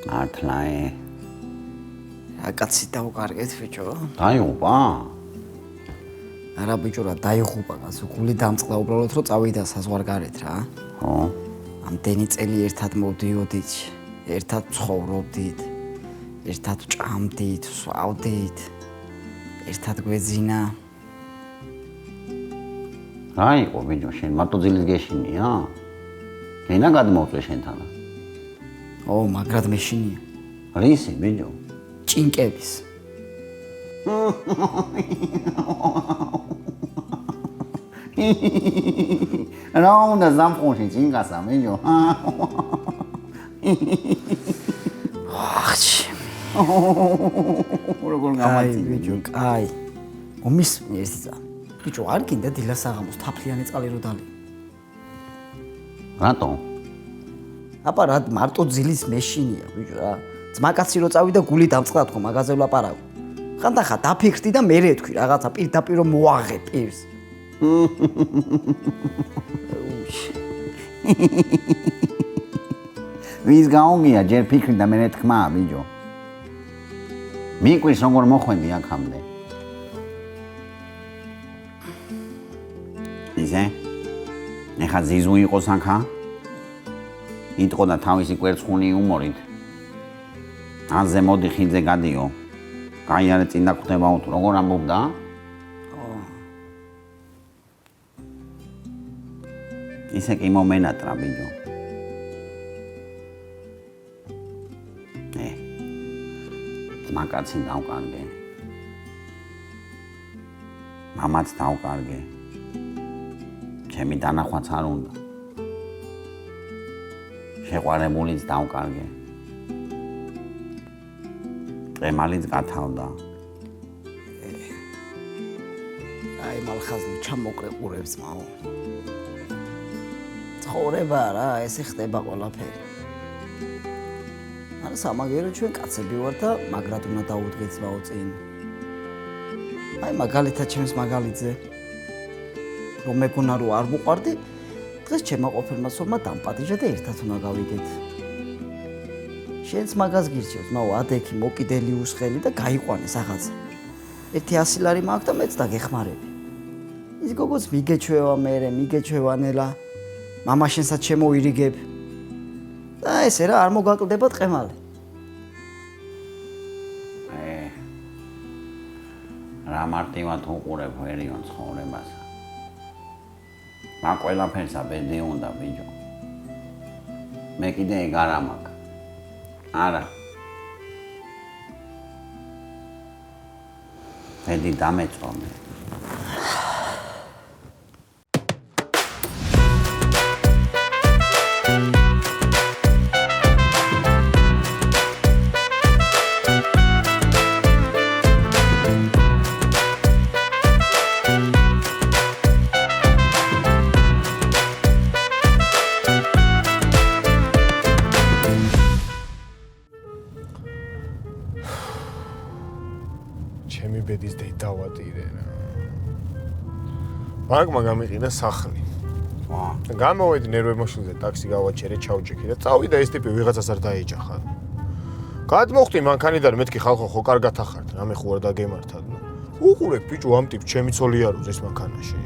მართლაე. აკაცი დავკარგეთ ბიჭო. დაიღუპა? არა ბიჭო რა დაიღუპა კაცო, გული დამწყდა უბრალოდ რომ წავიდა საზღვარგარეთ რა. ხო. ამდენი წელი ერთად მოვდიოდით, ერთად ცხოვრობდით, ერთად ჭამდით, სვავდით, ერთად გვეძინა. რა იყო ბიჭო შენ მარტო ძილის გეშინია? გენა გადმოვწე შენთანა. ო, მაგრად მეშინია. რისი ბიჭო? ჭინკების. რა უნდა ზამხონში ჭინკასა ბიჭო? ახში. როგორ გამაცი ბიჭო, კაი. მომისმენი ერთი წამი. ბიჭო, არ გინდა დილას აღამოს თაფლიანი წყალი რო დალი. რატო? აბა რა მარტო ძილის მეშინია ბიჭო რა. ძმაკაცი რო წავიდა გული დამწყდა თქო მაგაზე ვლაპარაკო. ხანდახა დაფიქრდი და მერე თქვი რაღაცა პირდაპირ რომ მოაღე პირს. ვის გაუგია ჯერ ფიქრი და მერე თქმა ბიჭო. მიკვის როგორ მოხვედი აქამდე. ისე? ეხა ზიზუ იყოს აქა? იტყო და თავისი კვერცხუნი უმორით. ანზე მოდი ხიძე გადიო. გაიარე წინ დაგხვდება თუ როგორ ამბობდა? ისე კი მომენატრა ბიჭო. ძმაკაცი დავკარგე. მამაც დავკარგე. ჩემი დანახვაც არ უნდა. შეყვარებულიც დავკარგე. ყემალიც გათავდა. აი მალხაზნი ჩამოკრე ყურებს მაო. ცხოვრება რა, ესე ხდება ყველაფერი. არა სამაგერო ჩვენ კაცები ვარ და მაგრად უნდა დაუდგეთ მაო წინ. აი მაგალითად ჩემს მაგალითზე. რომ მეგონა რო არ მოყვარდი, დღეს ჩემმა ყოფილმა სულმა დამპატიჟა და ერთად უნდა გავიდეთ. შენც მაგას გირჩევს, მაო ადექი მოკიდელი უსხელი და გაიყვანეს ახალს. ერთი 100 ლარი მაქვს და მეც დაგეხმარები. ის გოგოც მიგეჩვევა მერე, მიგეჩვევა ნელა. მამა შენსაც შემოირიგებ. და ესე რა არ მოგაკლდება ტყემალი. რა მარტივად უყურებ ვერიონ ცხოვრებას. მაგ ყველაფერსა ბედი უნდა ბიჭო. მე კიდე ეგ არ მაქვს. არა. ბედი დამეწვა მე. ჩემი ბედის დედავატირე რა. მაგმა გამიყიდა სახლი. გამოვედი ნერვემოშულზე ტაქსი გავაჩერე ჩავჭიქი და წავიდა ეს ტიპი ვიღაცას არ დაეჯახა. გადმოხტი მანქანიდან მეთქი ხალხო ხო კარგად ახართ, რამე ხო არ დაგემართად. უყურებ ბიჭო ამ ტიპს ჩემი ცოლი არ უზეს მანქანაში.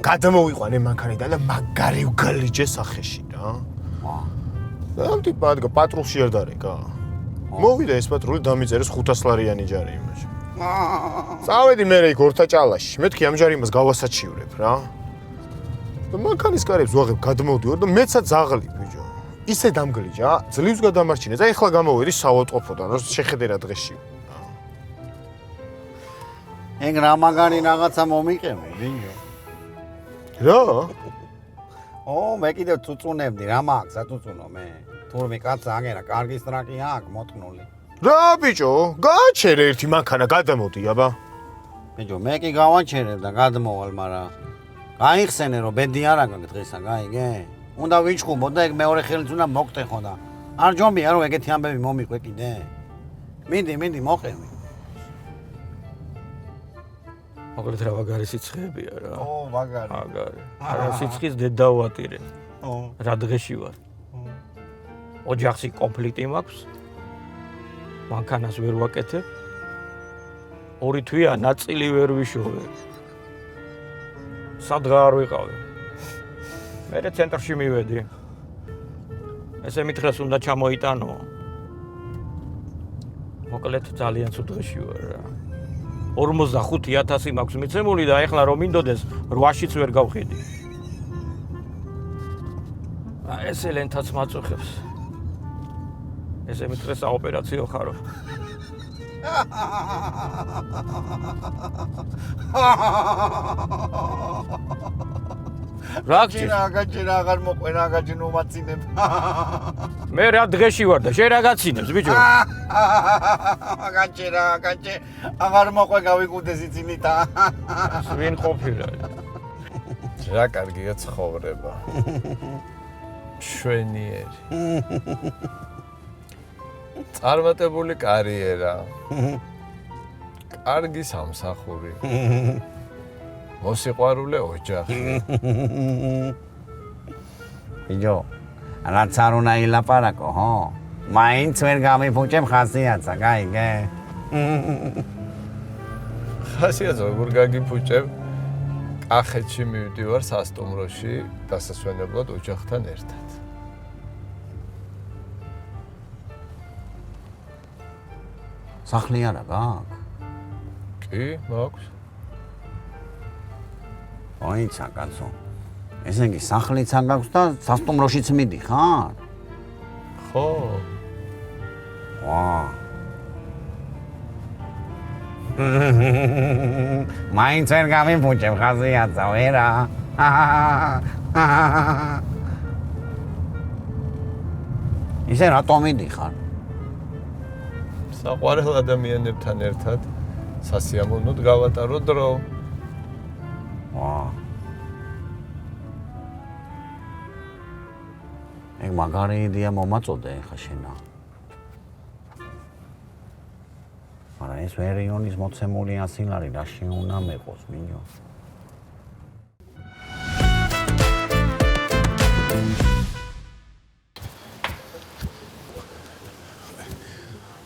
გადმოვიყვანე მანქანიდან და მაგარი უგალიჯე სახეში რა. და ამ ტიპმა ადგა პატრულში არ დარეკა. მოვიდა ეს პატრული დამიწერეს 500 ლარიანი ჯარი იმაში. წავედი მე იქ ორთა ჭალაში. მეთქი ამ ჯარი იმას გავასაჩივრებ რა. და მანქანის კარებს ვაღებ გადმოვდივარ და მეცაც ზაღლი ბიჭო. ისე დამგლიჯა, ძლივს გადამარჩინე და ეხლა გამოვედი საავადმყოფოდან, რომ შეხედე რა დღეში. ეგ რა მაგარი რაღაცა მომიყევი ბიჭო. რა? მე კიდევ წუწუნებდი, რა მაქვს აწუწუნო მე. თურმე კაცს აგერა, კარგი სტრაკი აქვს მოთნული. რა ბიჭო, გააჩერე ერთი მანქანა გადამოდი აბა. ბიჭო, მე კი გავაჩერებ და გადმოვალ, მაგრამ გაიხსენე რომ ბედი არ აქვს დღესა, გაიგე? უნდა ვიჩხუბო და ეგ მეორე ხელიც უნდა მოგტეხო და არ ჯობია რომ ეგეთი ამბები მომიყვე კიდე. მინდი მოყევი. მაგალითად რა ვაგარი სიცხეებია რა. ვაგარი. არა სიცხის დედავატირე. რა დღეში ვარ. ოჯახში კონფლიქტი მაქვს. მანქანას ვერ ვაკეთებ. 2 თვეა ნაწილი ვერ ვიშოვე. სადღა არ ვიყავი. მე ცენტრში მივედი. ესე მითხრას უნდა ჩამოიტანო. მოკლედ ძალიან ცუდ დღეში ვარ რა. 45,000 მაქვს მიცემული და ეხლა რომ მინდოდეს 8-შიც ვერ გავხედი. ესე ლენტაც მაწუხებს. ესე მითხრას საოპერაციო ხარო. გაჭირა აღარ მოყვენა გაჭინო მაცინებ. მე რა დღეში ვარ და შენ რა გაცინებს ბიჭო? გაჭირა აღარ მოყვე გავიკუდეს იცინითა. ვინ ყოფილა? რა კარგია ცხოვრება. შვენიერი. წარმატებული კარიერა. კარგი სამსახური. მოსიყვარულე ოჯახი. ბიჭო, რაც არ უნდა ილაპარაკო, ხო? მაინც ვერ გამიფუჭებ ხასიათსა, გაიგე? ხასიათს როგორ გაგიფუჭებ? კახეთში მივდივარ სასტუმროში დასასვენებლად ოჯახთან ერთად. სახლი არა გაქვს? კი, მაქვს. ოიცა კაცო. ესე იგი სახლიც არ გაქვს და სასტუმროშიც მიდიხარ? ხო. ვა. მაინც ვერ გამიფუჭებ ხასიათსა, ვერა? ისე რატომ მიდიხარ? საყვარელ ადამიანებთან ერთად სასიამოვნოდ გავატარო დრო. ვა. ეგ მაგარი იდეა მომაწოდე ხა შენა. არა ეს ვერიონის მოცემული ასილარი რაში უნდა მეყოს მინიო.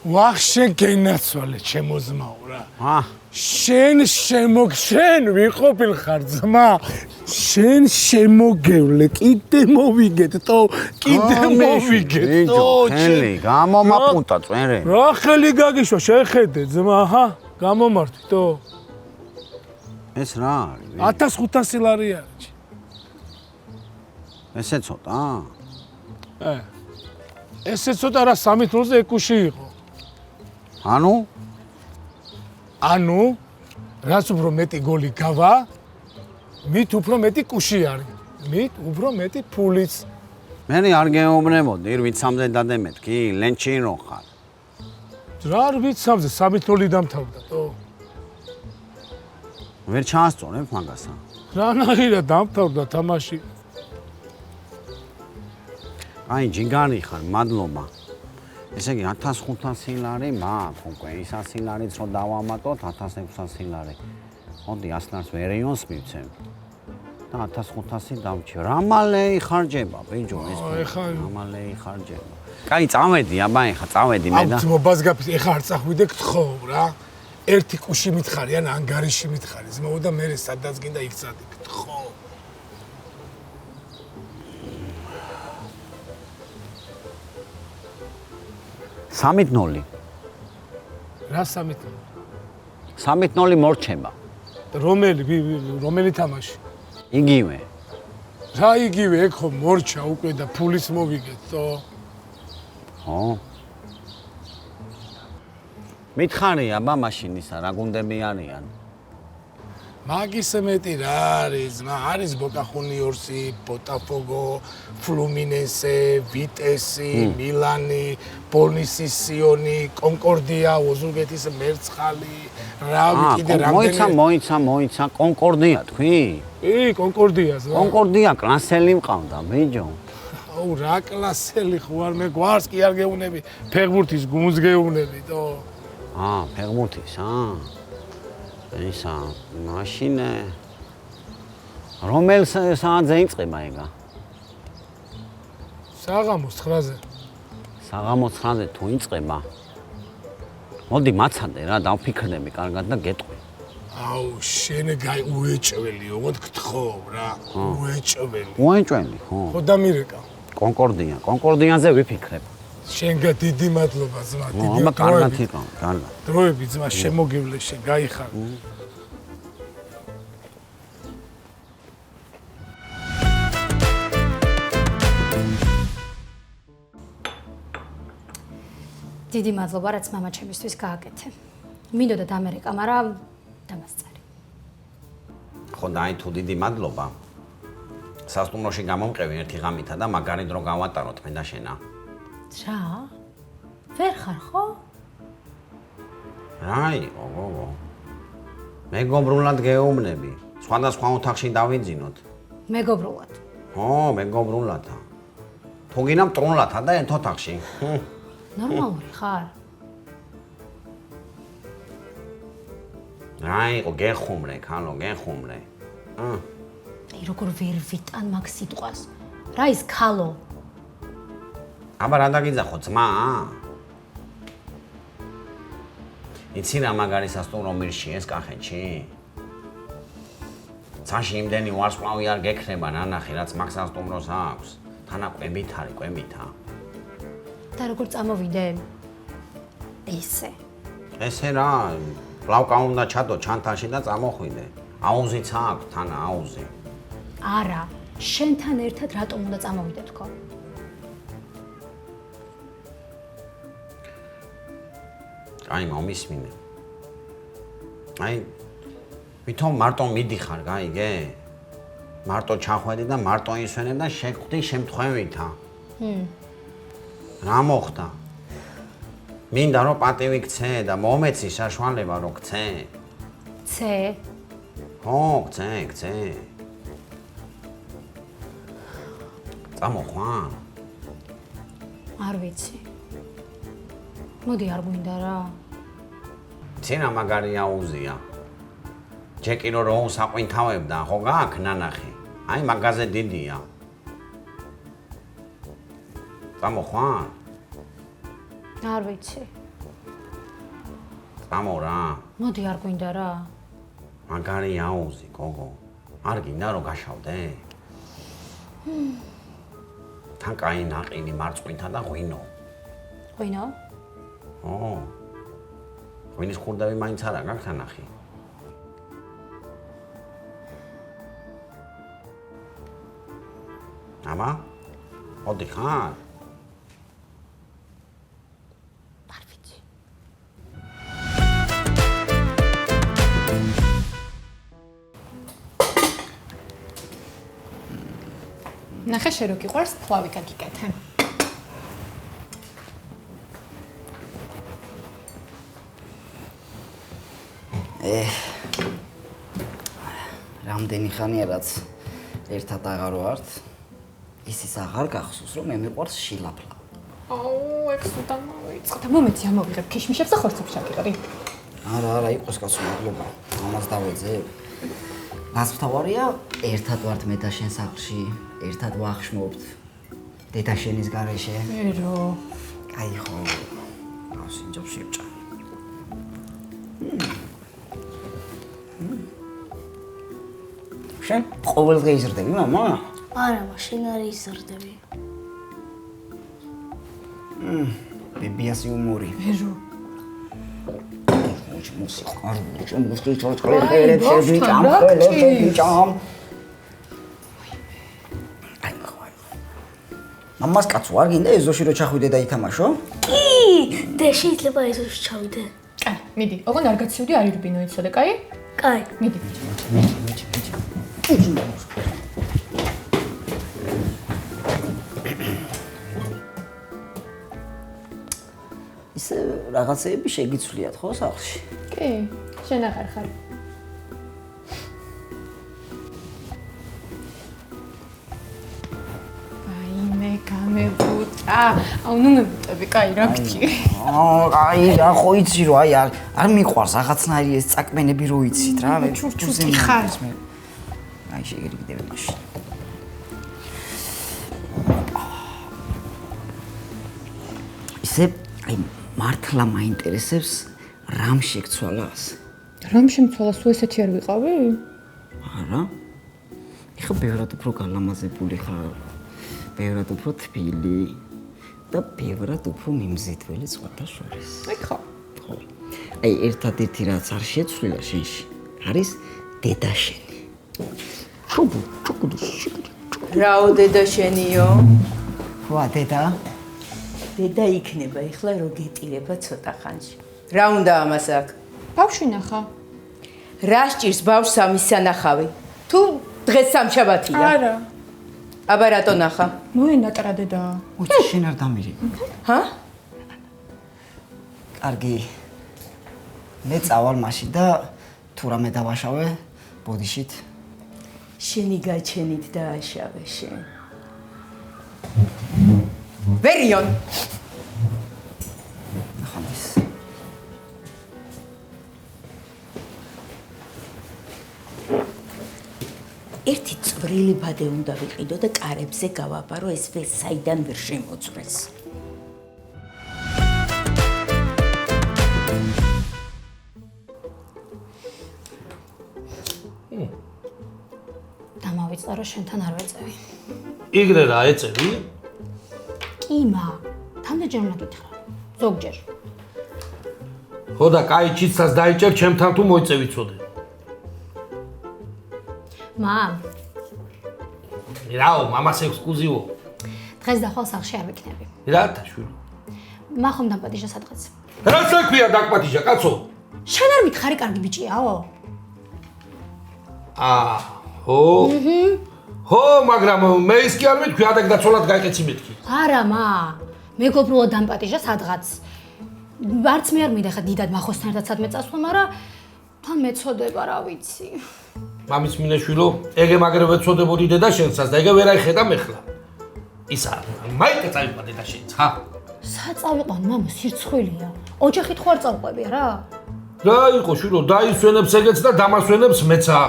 ვახ შენ გენაცვალე ჩემო ძმაო რა. აა შენ ვიყოფილ ხარ ძმა. შენ შემოგევლე, კიდე მოვიგეთ თო, კიდე მოვიგეთ თო. ხელი გამომაპუნტა წვერე. რა ხელი გაგიშვა შეხედე ძმა, აჰა, გამომართი თო. ეს რა არის? 1500 ლარი არის. ესე ცოტა? ესე ცოტა რა 3 თულზე ეკუში იყო. ანუ რაც უფრო მეტი გოლი გავა, მით უფრო მეტი კუში არის. მით უფრო მეტი ფულიც. მე არ გეუბნებოდი, რვით სამზე დადემეთქი, ლენჩინო ხარ. რა რვით სამზე 3-0 დამთავრდა თო. ვერ ჩაასწორებ მაგასა. რანაირად დამთავრდა თამაში. აი ჯიგარი ხარ, მადლობა. ესე იგი 1500 ლარი მაქვს უკვე, ის 100 ლარიც რომ დავამატოთ 1600 ლარი. მოდი 100 ლარს ვერიონს მივცემ. და 1500 დავჭი. რა მალე იხარჯება, ბიჭო, ეს რა მალე იხარჯება. კაი, წავედი, აბა ეხა წავედი მე და. ძმობას გაფის, ეხა არ წახვიდე გთხოვ რა. ერთი კუში მითხარი, ან ანგარიში მითხარი, ძმაო და მე სადაც გინდა იქ წადი, გთხოვ. 3-0. რა 3-0? 3-0 მორჩება. რომელი თამაში? იგივე. რა იგივე, ეგ ხო მორჩა უკვე და ფულის მოვიგეთ, თო. ხო. მითხარია აბა მაშინ ისა რა გუნდები არიან? მაგისე მეტი რა არის, არის Boca Juniors-ი, Botafogo, Fluminense, Vitesse, Milani, Polnisisioni, Concordia, ოზურგეთის მერცხალი, რავი კიდე რამდენი მოიცა Concordia თქვი? კი, Concordia-ს. Concordia კლასელი მყავდა, ბიჭო. აუ რა კლასელი ხო არ მე გვარს კი არ გეუნები, ფეხბურთის გუნდს გეუნები, თო. ფეხბურთის, ისა, მაშინ რომელ საათზე იწყება ეგა? საღამოს 9-ზე. საღამოს 9-ზე თუ იწყება, მოდი მაცადე რა, დავფიქრდები კარგად და გეტყვი. აუ, შენ უეჭველი, ოღონდ გთხოვ რა, უეჭველი. უეჭველი, ხო. ხო დამირეკა. კონკორდიანზე ვიფიქრებ. შენგა დიდი მადლობა ძმა, დიდი აბა კარგად იყავ, კარგად. დროები ძმა შემოგივლე შენ, გაიხარ. დიდი მადლობა, რაც მამა ჩემისთვის გააკეთე. მინდოდა ამერიკა, მაგრამ დამასწარი. ხო და აი თუ დიდი მადლობა. სასტუმროში გამომყევი ერთი ღამითა და მაგარი დრო გავატაროთ მე და შენა. რა? ვერ ხარ ხო? რა იყო, გოგო? მეგობრულად გეუბნები. სხვადასხვა ოთახში დავიძინოთ. მეგობრულად. ო, მეგობრულათა. თუ გინდა მტრუნლათა და ერთ ოთახში. ნორმალური ხარ? რა იყო, გეხუმრე, ხალო, გეხუმრე. აი როგორ ვერ ვიტან მაგ სიტყვას. რა ის ქალო? აბა რა დაგიძახო, ძმა? იცი რა მაგარი სასტუმრო მირში ეს კახეთში? ცაში იმდენი ვარსკვლავი არ გექნება, ნანახი, რაც მაგ სასტუმროს აქვს. თანა კვებით არის, კვებითა. და როგორ წამოვიდე? ესე. ესე რა, პლავკა უნდა ჩადო ჩანთაში და წამოხვიდე. აუზიც აქვს, თანა აუზი. არა, შენთან ერთად რატომ უნდა წამოვიდე თქო? აი, მომისმინე. აი, ვითომ მარტო მიდიხარ, გაიგე? მარტო ჩახვედი და მარტო ისვენე და შეგხვდი შემთხვევითა. რა მოხდა? მინდა რომ პატივი გცე და მომეცი საშუალება რომ გცე. ცე? ხო, გცე. წამოხვან? არ ვიცი. მოდი არ გვინდა რა. ცენა მაგარი აუზია. ჯეკირო რო საყვინთავებდა, ხო გაქვს ნანახი. აი მაგაზე დიდია. წამოხვან? არ ვიცი. წამო რა. მოდი არ გვინდა რა. მაგარი აუზი, გოგო. არ გინდა რომ გაშავდე? თან კაი ნაყინი მარწყვინთა და ღვინო. ღვინო? ო. ღვინის ხურდები მაინც არა გაქვს ნახი. ამა? მოდი ხარ? არ ვიცი. ნახე შე რო გიყვარს ფლავი გაგიკეთე. რამდენი ხანია რაც ერთად აღარ ვართ. ისიც აღარ გახსოვს რომ მე მიყვარს შილაფლა. აუ, ეგ სულთან მოიწყო. მომეცი ამოვიღებ ქიშმიშებს და ხორცებს ჩაგიყრი. არა, იყოს კაცო, მადლობა. ამას დავეძებ. მას მთავარია ერთად ვართ მე და შენ სახლში, ერთად ვახშმობთ. დედა შენის გარეშე. ერო. აი ხო. ავსინჯობ შევჭა. შენ ყოველდღე იზრდები, მამა? არა, მაშინ არ იზრდები. ბებიას იუმორი. ერო. მამას კაცო არ გინდა ეზოში რო ჩახვიდე და ითამაშო? კი, და შეიძლება ეზოში ჩავიდე. კაი, მიდი. ოღონდ არ გაცივდი, არ ირბინო იცოდე, კაი? კაი. მიდი. ისე რაღაცეები შეგიცვლიათ ხო სახლში? კი, შენ აღარ ხარ. აი მე გამებუტა. აუ ნუ მებუტები, კაი რა გჭირ. აი რა ხო იცი რომ აი არ მიყვარს რაღაცნაირი ეს წაკმენები რო იცით რა მე ჩურჩუტი ხარ. აი შეგირიგდები მაშინ. ესე აი მართლა მაინტერესებს რამ შეგცვალას? რამ შემცვალა სულ ესეთი არ ვიყავი? არა. ეხა ბევრად უფრო გალამაზებული ხარ. ბევრად უფრო თბილი და ბევრად უფრო მიმზიდველი სხვათა შორის. აი ხო. ხო. აი ერთადერთი რაც არ შეცვლილა შენში არის დედაშენი. რაო დედა შენიო? ხო, დედა. დედა იქნება ეხლა რო გეტირება ცოტა ხანში. რა უნდა ამას აქ? ბავშვი ნახა. რა სჭირს ბავშვს ამის სანახავი? თუ დღეს სამშაბათია? არა. აბა რატო ნახა? მოენატრა დედა. უჩი შენ არ დამირეკ. ჰა? კარგი. მე წავალ მაშინ და თუ რამე დავაშავე ბოდიშით. შენი გაჩენით დააშავე შენ. ვერიონ. ახამის. ერთი წვრილი ბადე უნდა ვიყიდო და კარებზე გავაბარო ეს საიდან ვერ შემოწვრეს. დამავიწყდა რომ შენთან არ ვეწევი. იგრე რა ეწევი? კი მა, თამდენჯერ უნდა გითხრა. ზოგჯერ. ხო და კაი ჩიცას დაიჭერ ჩემთან თუ მოიწევი წოდე. მამ, რაო, მამას ექსკლუზივო. დღეს და ხვალ სახლში არ ვიქნები. რათა შვილო? მა ხომ დაპატიჟა სადღაც. რა საქმეა დაგპატიჟა, კაცო? შენ არ მითხარი კარგი ბიჭიაო? ხო? ხო, მაგრამ მე ის კი არ მეთქვი, ადაგ და ცოლად გაიყეცი მეთქი. არა მა, მეგობრულად დამპატიჟა სადღაც. არც მე არ მინდა ხა დიდად მახოსთან ერთად სადმე წასვლა, მაგრამ თან მეწოდება რა ვიცი. მამის მინაშვილო, ეგე მაგრე ვეცოდებოდი დედა შენსაც და ეგე ვერ აიხედა მეხლა. ისა, მაიკა წავიყვანე და შენც, ხა? საწავიყვან მამა სირცხვილია. ოჯახით ხო არ წავყვები რა? რა იყო შვილო, დაისვენებს ეგეც და დამასვენებს მეცა.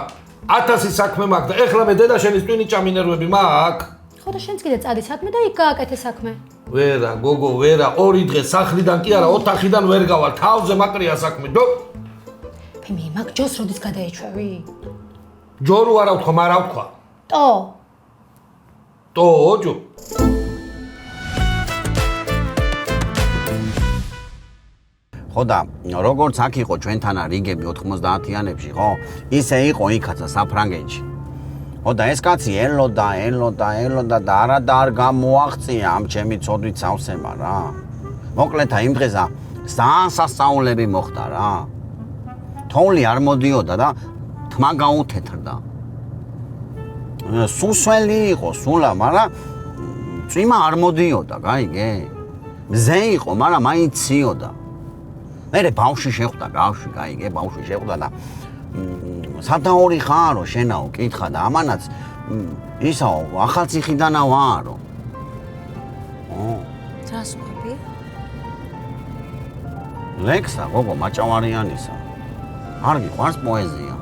1000 საქმე მაქვს და ეხლა მე დედა შენის ტვინი ჭამინერვები მაქვს. ხო და შენც კიდე წადი სადმე და იქ გააკეთე საქმე. ვერა, გოგო, ვერა, 2 დღე სახლიდან კი არა, ოთახიდან ვერ გავალ, თავზე მაყრია საქმე, დო? ფემი, მაგ ჯოს როდის გადაეჩვევი? ჯორო არა ვთქვა, მაგრამ ვთქვა. ტო. ტო, ჯო. ხო და როგორც აქ იყო ჩვენთან რიგები 90-იანებში, ხო? ისე იყო იქაცა საფრანგეთში. ხო და ეს კაცი ელოდა და არა და არ გამოაღწია ამ ჩემი ცოდვით სავსემა რა. მოკლეთა იმ დღესა ძალიან სასწაულები მოხდა რა. თოვლი არ მოდიოდა და თმა გაუთეთრდა. სუსველი იყო სულა, მაგრამ წვიმა არ მოდიოდა, გაიგე? მზე იყო, მაგრამ მაინც ციოდა. მერე ბავშვი შეხვდა, გაიგე, ბავშვი შეხვდა და სადაორი ხარო შენაო, კითხა და ამანაც ისაო, ახალციხიდანა ვარო. რას ყვები? ლექსა, გოგო, მაჭავარიანისა. არ გიყვარს პოეზია?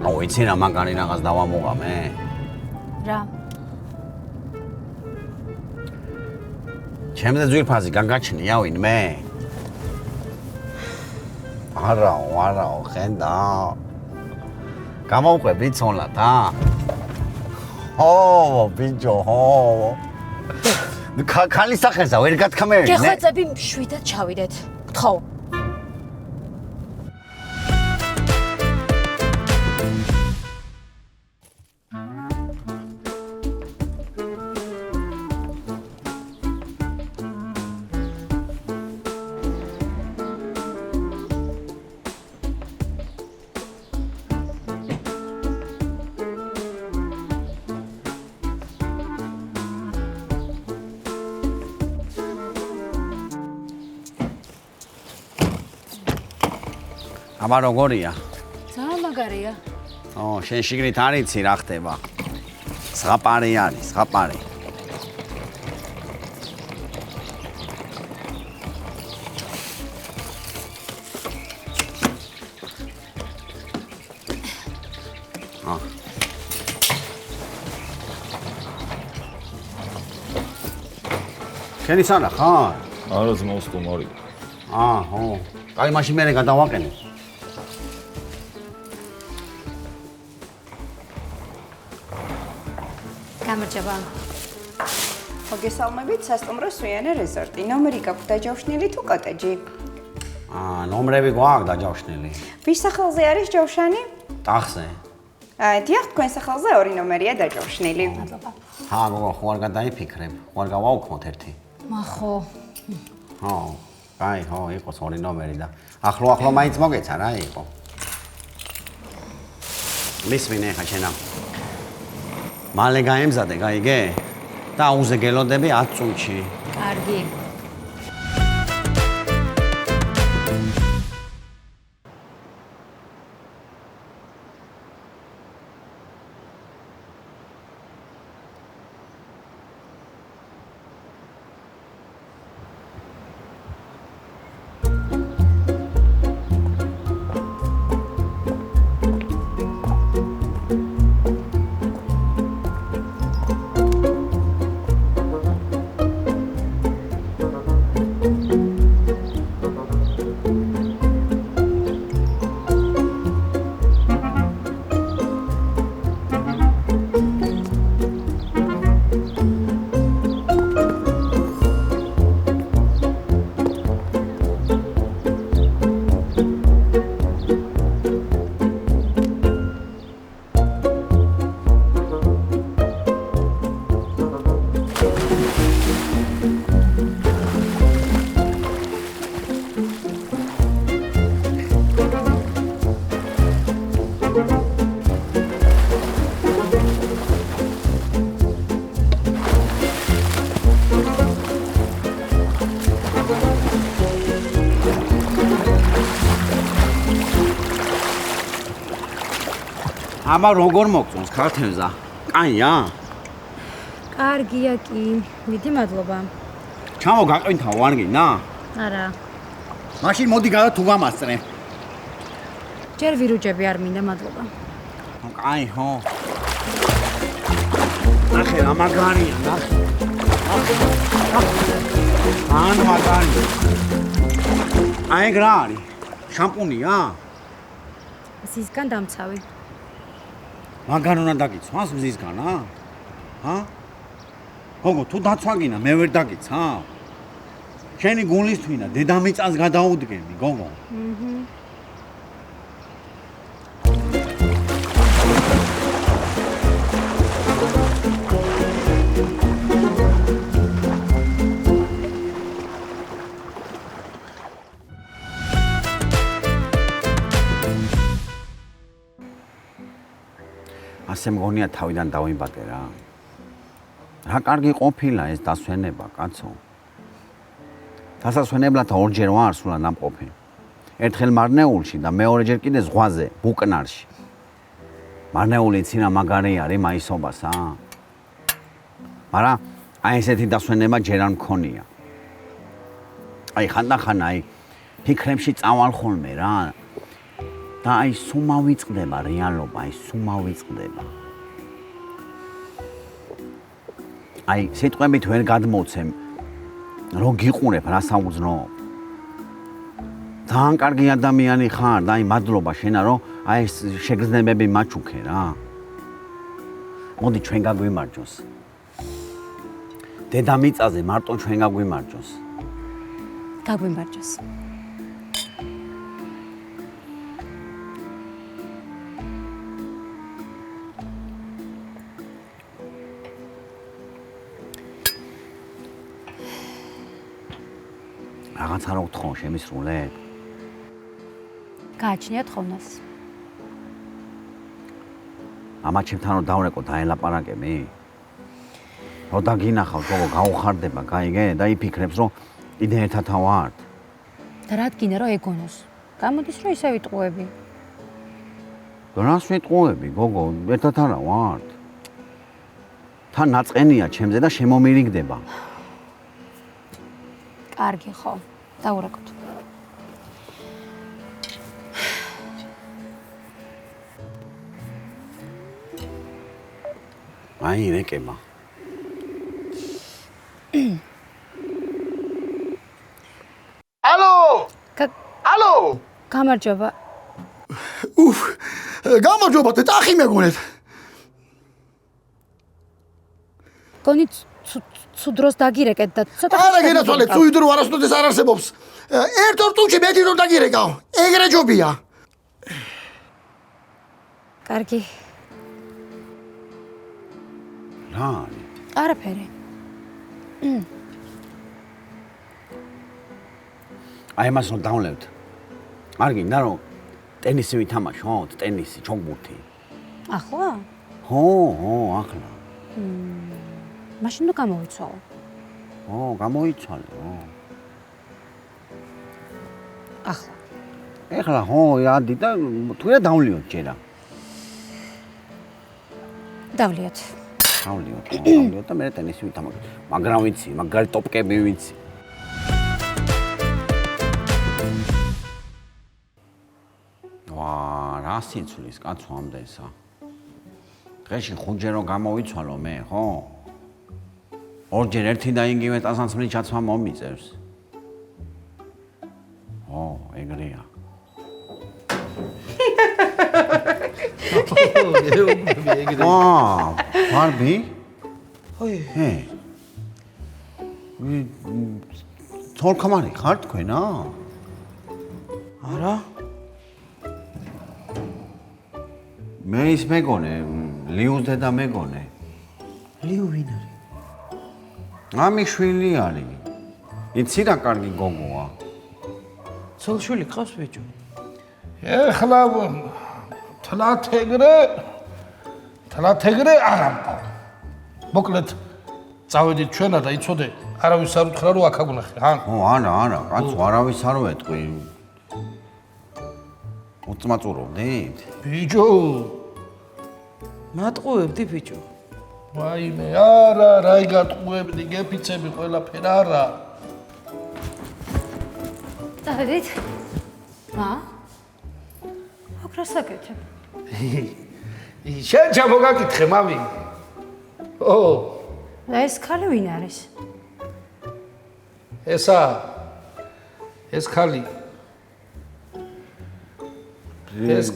აუ, იცი რა მაგარი რაღაც დავამოღამე? რა? ჩემზე ძვირფასი გაგაჩნია ვინმე? არაო, ხედა. გამოვყვები ცოლად, ო, ბიჭო, ქალის სახესა ვერ გათქმევინე? გეხვეწები შვიდად ჩავიდეთ. გთხოვ. აბა როგორია? ძალიან მაგარია. შენ შიგნით არ იცი რა ხდება. ზღაპარი არის, ზღაპარი. შენი სანა ხარ? არა ძმაო სტუმარი. ხო. აი მაშინ მე გადავაყენე. გამარჯობა. მოგესალმებით, სასტუმრო სვიანე რეზორტი. ნომერი გაქვთ დაჯავშნილი თუ კოტეჯი? ნომრები გვაქვს დაჯავშნილი. ვის სახელზე არის ჯავშანი? ტახზე. დიახ, თქვენ სახელზე 2 ნომერია დაჯავშნილი. გოგო, ხო არ გადაიფიქრებ. ხო არ გავაუქმოთ ერთი. ხო. ხო, იყოს 2 ნომერი და ახლო მაინც მოგეცა რა იყო. მისმინე ხა შენა. მალე გაემზადე, გაიგე? და აუზე გელოდები 10 წუთში. კარგი. აბა როგორ მოგწონს ქართელზა? კაია? კარგია კი. მიდი მადლობა. ჩამოგაყვითაო არ გინდა? არა. მაშინ მოდი გადა თუ გამასწრე. ჯერ ვირუჯები არ მინდა მადლობა. კაი ხო. ნახე რა მაგარია, ნახე. ან მაგარი. აი რა არის? შამპუნია? მზისგან დამცავი. მაგარ უნდა დაგიცვას მზისგან, გოგო, თუ დაცვაგინა, მე ვერ დაგიცავ. შენი გულის თვინა, დედამიწას გადაუდგენი, გოგო. ასე მგონია თავიდან დავიბადე რა. რა კარგი ყოფილა ეს დასვენება, კაცო. დასასვენებლად ორჯერ ვარ სულად ამყოფი. ერთხელ მარნეულში და მეორეჯერ კიდე ზღვაზე, ბუკნარში. მარნეული ცინა მაგარი არის მაისობასა. მაგრამ აი ესეთი დასვენება ჯერ არ მქონია. აი ხანდახან აი ფიქრებში წავალ ხოლმე რა. და აი სულ მოვიწყდება რეალობა, აი სულ მოვიწყდება. აი სიტყვებით ვერ გადმოცემ, რო გიყურებ რა საუძნობ. ძალიან კარგი ადამიანი ხარ და აი მადლობა შენა რომ აი ეს შეგრძნებები მაჩუქე რა. მოდი ჩვენ გაგვიმარჯოს. დედამიწაზე მარტო ჩვენ გაგვიმარჯოს. გაგვიმარჯოს. რაღაცა რა უთხოვ შემისრულებ? გააჩნიათ ხოვნას. ამაჩებთან რომ დავრეკო დაელაპარაკები? რო დაგინახავ, გოგო, გაუხარდება, გაიგე? და იფიქრებს, რომ კიდე ერთად ვართ. და რა თქინა რომ ეგონოს. გამოდის რომ ისე ვიტყუები. რას ვიტყუები, გოგო? ერთად არა ვართ. თან ნაწყენია ჩემზე და შემომირიგდება. კარგი ხო, დაურეკოთ. აი რეკება. გამარჯობა. უფ, გამარჯობა, ტახი მეგონეთ. გონი ცუდ დროს დაგირეკეთ და ცოტა არა გენაცვალეთ, თუ იდრო არასოდეს არ არსებობს. ერთ-ორ წუთში მეტი რომ დაგირეკავ. ეგრე ჯობია. კარგი. რა? არაფერი. აი მას რომ დავნებთ. არ გინდა რომ ტენისი ვითამაშოთ, ტენისი, ჩოგბურთი. ახლა? ხო, ახლა. მაშინ ნუ გამოვიცვალო. გამოიცვალე, ახლა. ეხლა ადი და თუ რა დავლიოთ ჯერა. დავლიოთ. დავლიოთ და მე ტენისი ვითამაშოთ. მაგრამ ვიცი, მაგარი ტოპკები ვიცი. რა სიცოცხლის კაცო ამდენსა. დღეში 5 ჯერ რომ გამოვიცვალო მე, ხო? ორჯერ ერთი და იგივე ტანსაცმლის ჩაცვა მომიწევს. ეგრეა. ბარბი? თორქამარი ხარ თქვენა? არა. მე ის მეგონე, ლიუს დედა მეგონე. ლიუ ვინ არის? ამი შვილი არის. იცი რა კარგი გოგოა. ცოლ-შვილი ყავს ბიჭო. ეხლა თლათეგრე არა. მოკლედ წავედით ჩვენა და იცოდე, არავის არ უთხრა რომ აქ აგუნახე, ჰა? არა, კაცო, არავის არ ვეტყვი. უწმაწურავდით? ბიჭო. მატყუებდი ბიჭო. ვაიმე, არა, რაი გატყუებდი, გეფიცები ყველაფერ არა. წავედით? აქ რა საკეთებ? შენ ჩამოგაკითხე, მამი. და ეს ქალი ვინ არის? ეს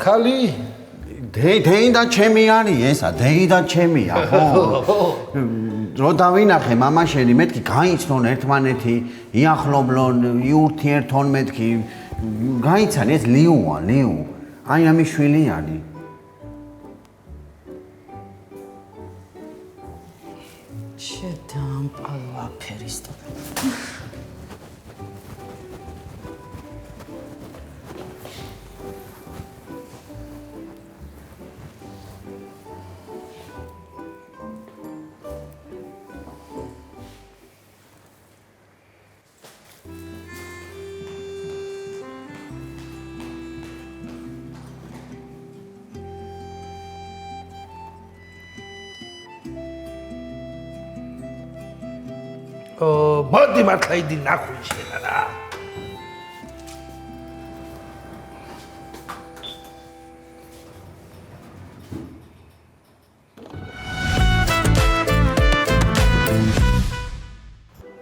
ქალი დეი და ჩემი არის ესა, დეი და ჩემია, ხო? რო დავინახე მამაშენი, მეთქი გაიცნონ ერთმანეთი, იახლობლონ, იურთიერთონ მეთქი. გაიცანი ეს ლიუა, ლიუ. აი ამის შვილი არის. შედამპალო აფერისტო. მოდი მართლა იდი ნახვი შენა რა.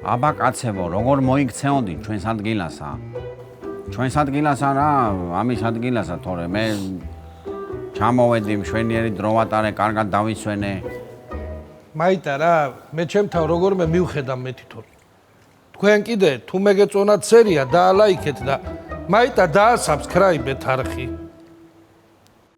აბა კაცებო, როგორ მოიქცეონდით ჩვენს ადგილასა? ჩვენს ადგილასა რა, ამის ადგილასა, თორე მე ჩამოვედი მშვენიერი დრო ვატარე, კარგად დავისვენე. მაიტა რა, მე ჩემთან როგორმე მივხედა მე თვითონ. თქვენ კიდე თუ მეგეწონათ სერია, დაალაიქეთ და მაიტა დაასაბსქრაიბეთ არხი.